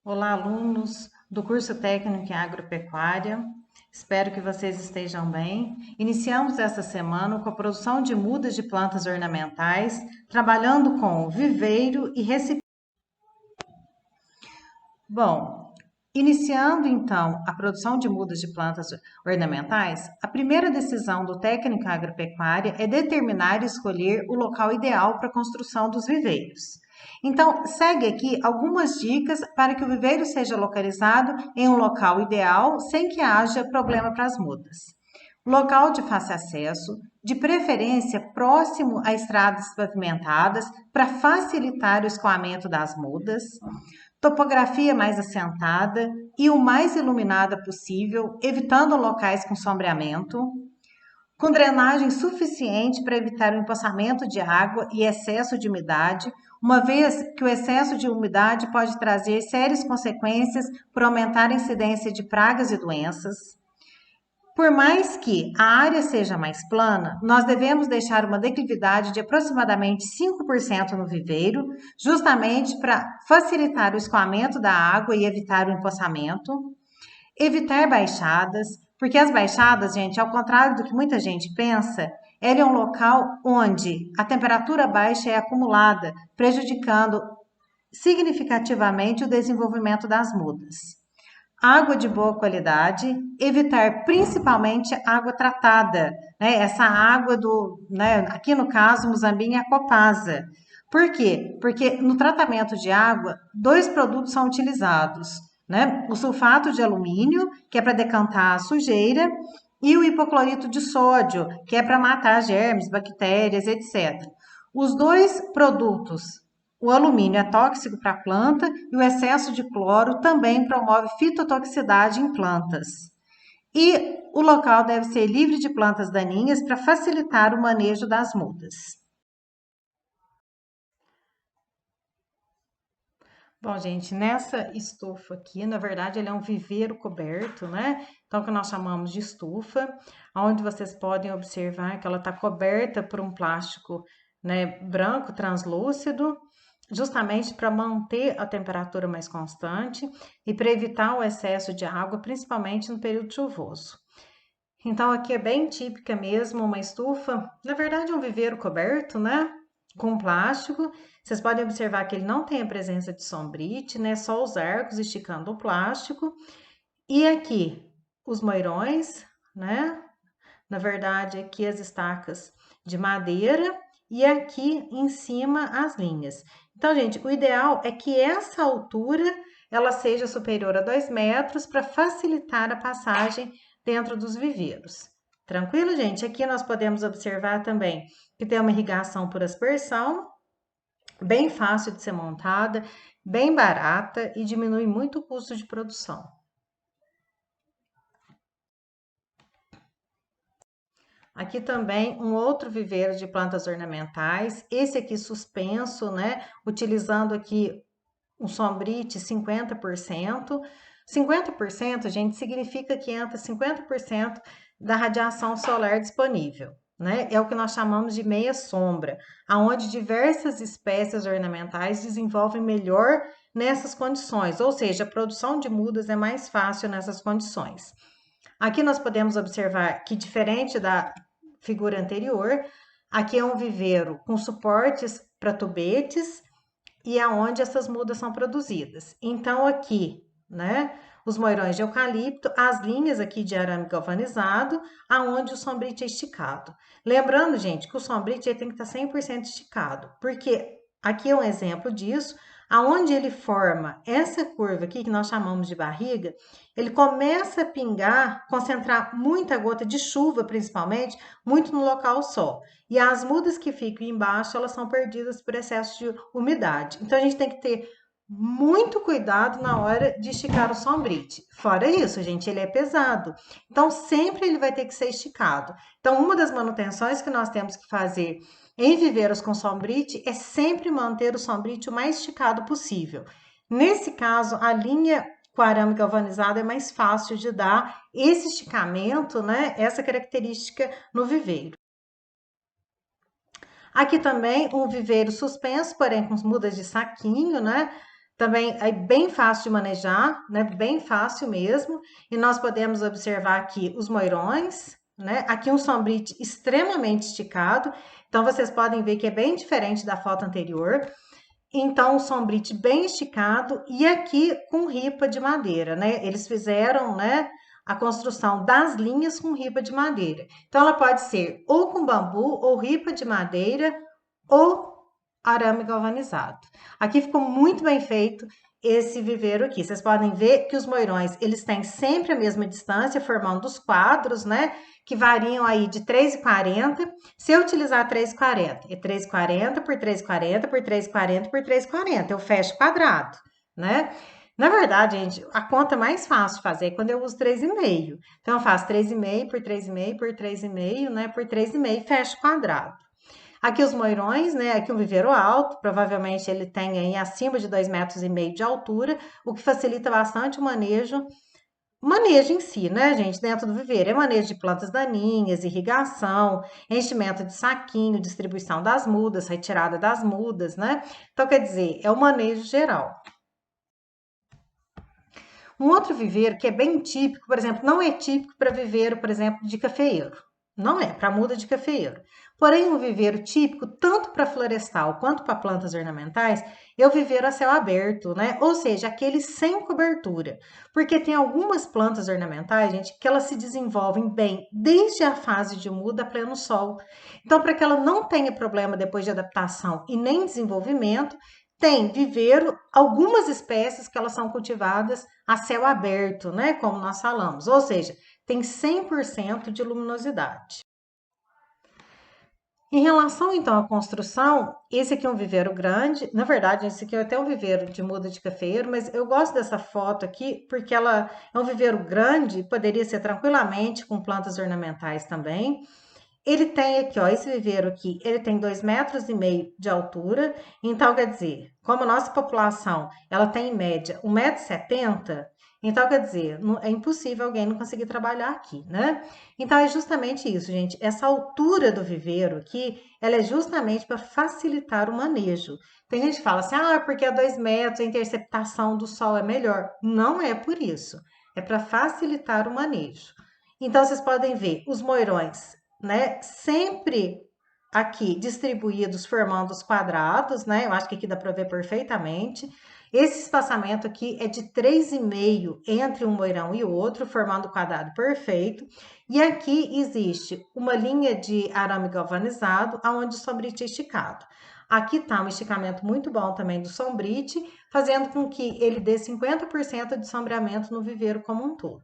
Olá, alunos do curso técnico em agropecuária. Espero que vocês estejam bem. Iniciamos essa semana com a produção de mudas de plantas ornamentais, trabalhando com viveiro e recipiente. Bom, iniciando então a produção de mudas de plantas ornamentais, a primeira decisão do técnico em agropecuária é determinar e escolher o local ideal para a construção dos viveiros. Então, segue aqui algumas dicas para que o viveiro seja localizado em um local ideal, sem que haja problema para as mudas. Local de fácil acesso, de preferência próximo a estradas pavimentadas, para facilitar o escoamento das mudas. Topografia mais assentada e o mais iluminada possível, evitando locais com sombreamento, com drenagem suficiente para evitar o empoçamento de água e excesso de umidade, uma vez que o excesso de umidade pode trazer sérias consequências por aumentar a incidência de pragas e doenças. Por mais que a área seja mais plana, nós devemos deixar uma declividade de aproximadamente 5% no viveiro, justamente para facilitar o escoamento da água e evitar o empoçamento. Evitar baixadas, porque as baixadas, gente, ao contrário do que muita gente pensa, ela é um local onde a temperatura baixa é acumulada, prejudicando significativamente o desenvolvimento das mudas. Água de boa qualidade, evitar principalmente água tratada, né? Essa água aqui no caso, Muzambinho é Copasa. Por quê? Porque no tratamento de água, dois produtos são utilizados, né? O sulfato de alumínio, que é para decantar a sujeira, e o hipoclorito de sódio, que é para matar germes, bactérias, etc. Os dois produtos, o alumínio é tóxico para a planta e o excesso de cloro também promove fitotoxicidade em plantas. E o local deve ser livre de plantas daninhas para facilitar o manejo das mudas. Bom, gente, nessa estufa aqui, na verdade, ele é um viveiro coberto, né? Então, o que nós chamamos de estufa, onde vocês podem observar que ela está coberta por um plástico, né, branco translúcido, justamente para manter a temperatura mais constante e para evitar o excesso de água, principalmente no período chuvoso. Então, aqui é bem típica mesmo uma estufa, na verdade, é um viveiro coberto, né? Com plástico. Vocês podem observar que ele não tem a presença de sombrite, né? Só os arcos esticando o plástico. E aqui, os moirões, né? Na verdade, aqui as estacas de madeira e aqui em cima as linhas. Então, gente, o ideal é que essa altura ela seja superior a 2 metros para facilitar a passagem dentro dos viveiros. Tranquilo, gente? Aqui nós podemos observar também que tem uma irrigação por aspersão, bem fácil de ser montada, bem barata e diminui muito o custo de produção. Aqui também um outro viveiro de plantas ornamentais, esse aqui suspenso, né? Utilizando aqui um sombrite 50%. 50%, gente, significa que entra 50% da radiação solar disponível, né? É o que nós chamamos de meia sombra, aonde diversas espécies ornamentais desenvolvem melhor nessas condições, ou seja, a produção de mudas é mais fácil nessas condições. Aqui nós podemos observar que, diferente da figura anterior, aqui é um viveiro com suportes para tubetes e aonde essas mudas são produzidas. Então, aqui, né, os moirões de eucalipto, as linhas aqui de arame galvanizado, aonde o sombrite é esticado. Lembrando, gente, que o sombrite tem que estar 100% esticado, porque aqui é um exemplo disso, aonde ele forma essa curva aqui, que nós chamamos de barriga, ele começa a pingar, concentrar muita gota de chuva, principalmente, muito no local só. E as mudas que ficam embaixo, elas são perdidas por excesso de umidade. Então, a gente tem que ter muito cuidado na hora de esticar o sombrite. Fora isso, gente, ele é pesado. Então, sempre ele vai ter que ser esticado. Então, uma das manutenções que nós temos que fazer em viveiros com sombrite é sempre manter o sombrite o mais esticado possível. Nesse caso, a linha com arame galvanizado é mais fácil de dar esse esticamento, né? Essa característica no viveiro. Aqui também um viveiro suspenso, porém com mudas de saquinho, né? Também é bem fácil de manejar, né? Bem fácil mesmo. E nós podemos observar aqui os moirões, né? Aqui um sombrite extremamente esticado. Então, vocês podem ver que é bem diferente da foto anterior. Então, um sombrite bem esticado e aqui com ripa de madeira, né? Eles fizeram, né, a construção das linhas com ripa de madeira. Então, ela pode ser ou com bambu, ou ripa de madeira, ou arame galvanizado. Aqui ficou muito bem feito esse viveiro aqui. Vocês podem ver que os moirões, eles têm sempre a mesma distância, formando os quadros, né? Que variam aí de 3,40. Se eu utilizar 3,40, é 3,40 por 3,40 por 3,40 por 3,40, eu fecho quadrado, né? Na verdade, gente, a conta mais fácil de fazer é quando eu uso 3,5. Então, eu faço 3,5 por 3,5 por 3,5, né? Por 3,5, fecho quadrado. Aqui os moirões, né? Aqui um viveiro alto, provavelmente ele tem aí acima de 2,5 metros de altura, o que facilita bastante o manejo em si, né, gente, dentro do viveiro. É manejo de plantas daninhas, irrigação, enchimento de saquinho, distribuição das mudas, retirada das mudas, né? Então, quer dizer, é o manejo geral. Um outro viveiro que é bem típico, por exemplo, não é típico para viveiro, por exemplo, de cafeeiro. Não é, para muda de cafeeiro. Porém, um viveiro típico, tanto para florestal quanto para plantas ornamentais, é o viveiro a céu aberto, né? Ou seja, aquele sem cobertura. Porque tem algumas plantas ornamentais, gente, que elas se desenvolvem bem desde a fase de muda a pleno sol. Então, para que ela não tenha problema depois de adaptação e nem desenvolvimento, tem viveiro, algumas espécies que elas são cultivadas a céu aberto, né? Como nós falamos. Ou seja, tem 100% de luminosidade. Em relação, então, à construção, esse aqui é um viveiro grande. Na verdade, esse aqui é até um viveiro de muda de cafeeiro, mas eu gosto dessa foto aqui porque ela é um viveiro grande, poderia ser tranquilamente com plantas ornamentais também. Ele tem aqui, ó, esse viveiro aqui, ele tem 2,5 metros de altura. Então, quer dizer, como a nossa população, ela tem em média 1,70 m, então, quer dizer, é impossível alguém não conseguir trabalhar aqui, né? Então, é justamente isso, gente. Essa altura do viveiro aqui, ela é justamente para facilitar o manejo. Tem gente que fala assim, ah, porque a 2 metros a interceptação do sol é melhor. Não é por isso. É para facilitar o manejo. Então, vocês podem ver os moirões, né? Sempre aqui distribuídos formando os quadrados, né? Eu acho que aqui dá para ver perfeitamente. Esse espaçamento aqui é de 3,5 entre um moirão e outro, formando o quadrado perfeito. E aqui existe uma linha de arame galvanizado, aonde o sombrite é esticado. Aqui tá um esticamento muito bom também do sombrite, fazendo com que ele dê 50% de sombreamento no viveiro como um todo.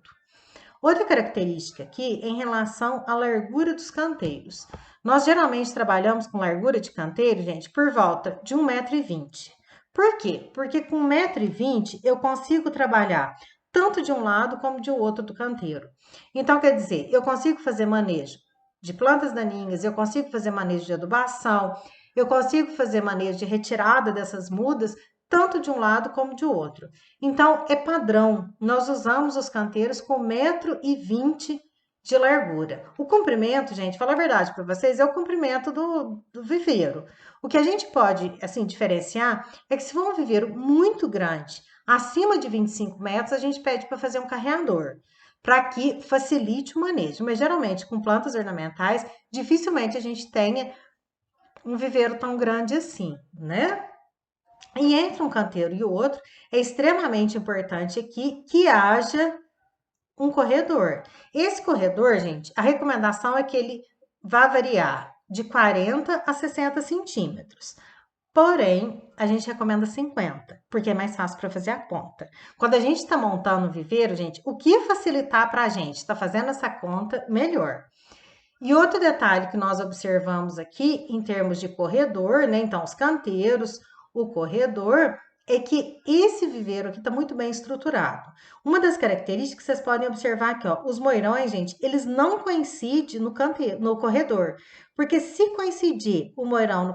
Outra característica aqui é em relação à largura dos canteiros. Nós geralmente trabalhamos com largura de canteiro, gente, por volta de 1,20 m. Por quê? Porque com 1,20 m eu consigo trabalhar tanto de um lado como de outro do canteiro. Então, quer dizer, eu consigo fazer manejo de plantas daninhas, eu consigo fazer manejo de adubação, eu consigo fazer manejo de retirada dessas mudas tanto de um lado como de outro. Então, é padrão, nós usamos os canteiros com 1,20 m de largura. O comprimento, gente, falar a verdade para vocês, é o comprimento do viveiro. O que a gente pode, assim, diferenciar é que se for um viveiro muito grande, acima de 25 metros, a gente pede para fazer um carreador, para que facilite o manejo. Mas, geralmente, com plantas ornamentais, dificilmente a gente tenha um viveiro tão grande assim, né? E entre um canteiro e o outro, é extremamente importante aqui que haja um corredor. Esse corredor, gente, a recomendação é que ele vá variar de 40 a 60 centímetros. Porém, a gente recomenda 50, porque é mais fácil para fazer a conta. Quando a gente está montando o viveiro, gente, o que facilitar para a gente está fazendo essa conta, melhor. E outro detalhe que nós observamos aqui, em termos de corredor, né? Então, os canteiros, o corredor, é que esse viveiro aqui está muito bem estruturado. Uma das características que vocês podem observar aqui, ó, os moirões, gente, eles não coincidem no canteiro, no corredor. Porque se coincidir o moirão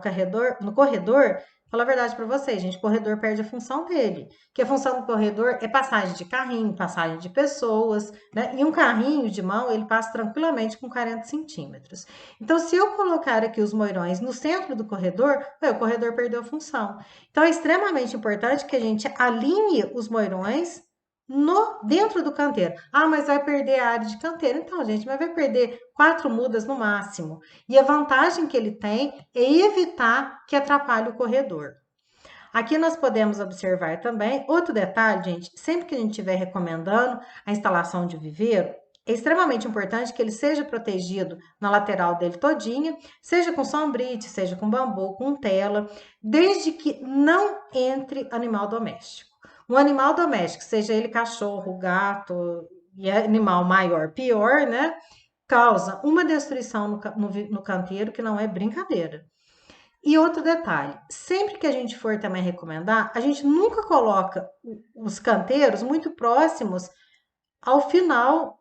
no corredor, Fala a verdade para vocês, gente, o corredor perde a função dele. Que a função do corredor é passagem de carrinho, passagem de pessoas, né? E um carrinho de mão, ele passa tranquilamente com 40 centímetros. Então, se eu colocar aqui os moirões no centro do corredor, o corredor perdeu a função. Então, é extremamente importante que a gente alinhe os moirões dentro do canteiro. Ah, mas vai perder a área de canteiro. Então, gente, mas vai perder 4 mudas no máximo. E a vantagem que ele tem é evitar que atrapalhe o corredor. Aqui nós podemos observar também outro detalhe, gente, sempre que a gente estiver recomendando a instalação de viveiro, é extremamente importante que ele seja protegido na lateral dele todinha, seja com sombrite, seja com bambu, com tela, desde que não entre animal doméstico. Um animal doméstico, seja ele cachorro, gato e animal maior, pior, né? Causa uma destruição no canteiro que não é brincadeira. E outro detalhe, sempre que a gente for também recomendar, a gente nunca coloca os canteiros muito próximos ao final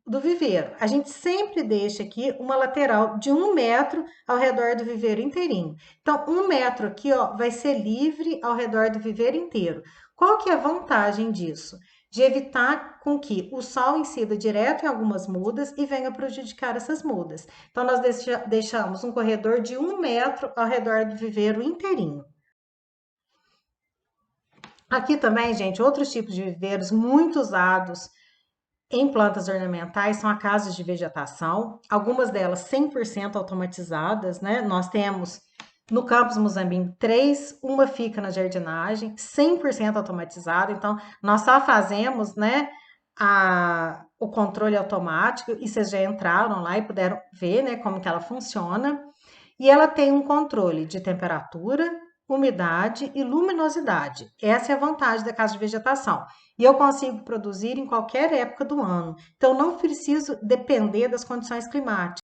do viveiro. A gente sempre deixa aqui uma lateral de 1 metro ao redor do viveiro inteirinho. Então, 1 metro aqui, ó, vai ser livre ao redor do viveiro inteiro. Qual que é a vantagem disso? De evitar com que o sol incida direto em algumas mudas e venha prejudicar essas mudas. Então, nós deixamos um corredor de 1 metro ao redor do viveiro inteirinho. Aqui também, gente, outros tipos de viveiros muito usados em plantas ornamentais são as casas de vegetação, algumas delas 100% automatizadas, né? Nós temos no campus Muzambinho 3, uma fica na jardinagem, 100% automatizada, então nós só fazemos, né, o controle automático, e vocês já entraram lá e puderam ver, né, como que ela funciona. E ela tem um controle de temperatura, umidade e luminosidade. Essa é a vantagem da casa de vegetação. E eu consigo produzir em qualquer época do ano. Então, não preciso depender das condições climáticas.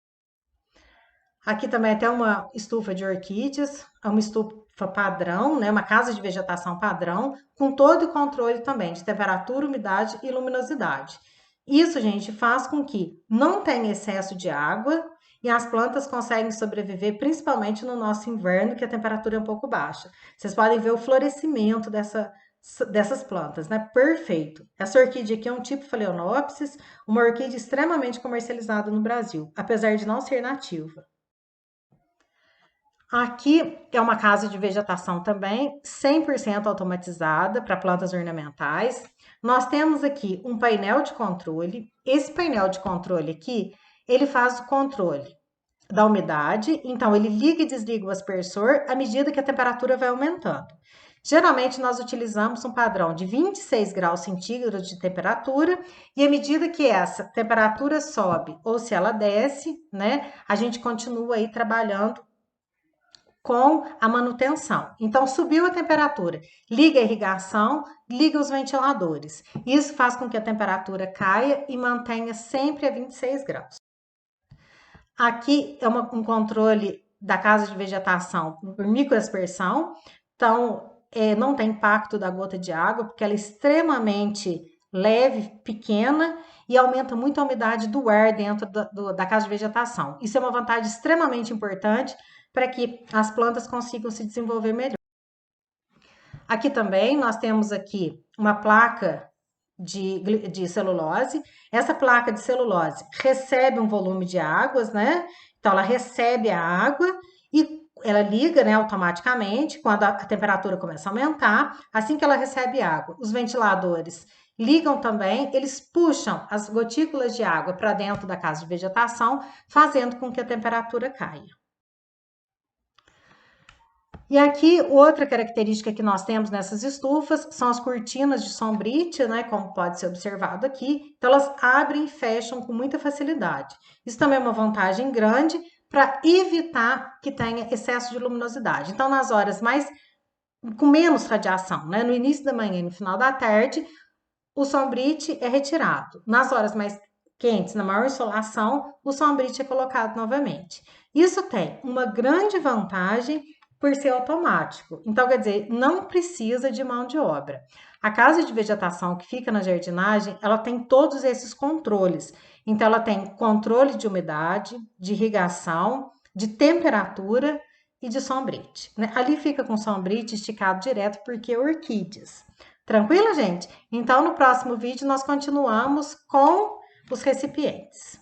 Aqui também tem uma estufa de orquídeas, é uma estufa padrão, né? Uma casa de vegetação padrão, com todo o controle também de temperatura, umidade e luminosidade. Isso, gente, faz com que não tenha excesso de água e as plantas conseguem sobreviver, principalmente no nosso inverno, que a temperatura é um pouco baixa. Vocês podem ver o florescimento dessas plantas, né? Perfeito. Essa orquídea aqui é um tipo Phalaenopsis, uma orquídea extremamente comercializada no Brasil, apesar de não ser nativa. Aqui é uma casa de vegetação também, 100% automatizada para plantas ornamentais. Nós temos aqui um painel de controle. Esse painel de controle aqui, ele faz o controle da umidade, então ele liga e desliga o aspersor à medida que a temperatura vai aumentando. Geralmente nós utilizamos um padrão de 26 graus centígrados de temperatura, e à medida que essa temperatura sobe ou se ela desce, né, a gente continua aí trabalhando com a manutenção. Então, subiu a temperatura, liga a irrigação, liga os ventiladores. Isso faz com que a temperatura caia e mantenha sempre a 26 graus. Aqui é um controle da casa de vegetação por microaspersão, então não tem impacto da gota de água, porque ela é extremamente leve, pequena e aumenta muito a umidade do ar dentro da casa de vegetação. Isso é uma vantagem extremamente importante para que as plantas consigam se desenvolver melhor. Aqui também nós temos aqui uma placa de celulose. Essa placa de celulose recebe um volume de águas, né? Então ela recebe a água e ela liga, né, automaticamente quando a temperatura começa a aumentar. Assim que ela recebe água, os ventiladores ligam também, eles puxam as gotículas de água para dentro da casa de vegetação, fazendo com que a temperatura caia. E aqui, outra característica que nós temos nessas estufas são as cortinas de sombrite, né, como pode ser observado aqui. Então, elas abrem e fecham com muita facilidade. Isso também é uma vantagem grande para evitar que tenha excesso de luminosidade. Então, nas horas com menos radiação, né, no início da manhã e no final da tarde, o sombrite é retirado. Nas horas mais quentes, na maior insolação, o sombrite é colocado novamente. Isso tem uma grande vantagem por ser automático. Então, quer dizer, não precisa de mão de obra. A casa de vegetação que fica na jardinagem, ela tem todos esses controles. Então, ela tem controle de umidade, de irrigação, de temperatura e de sombrite, né? Ali fica com sombrite esticado direto porque é orquídeas. Tranquilo, gente? Então, no próximo vídeo, nós continuamos com os recipientes.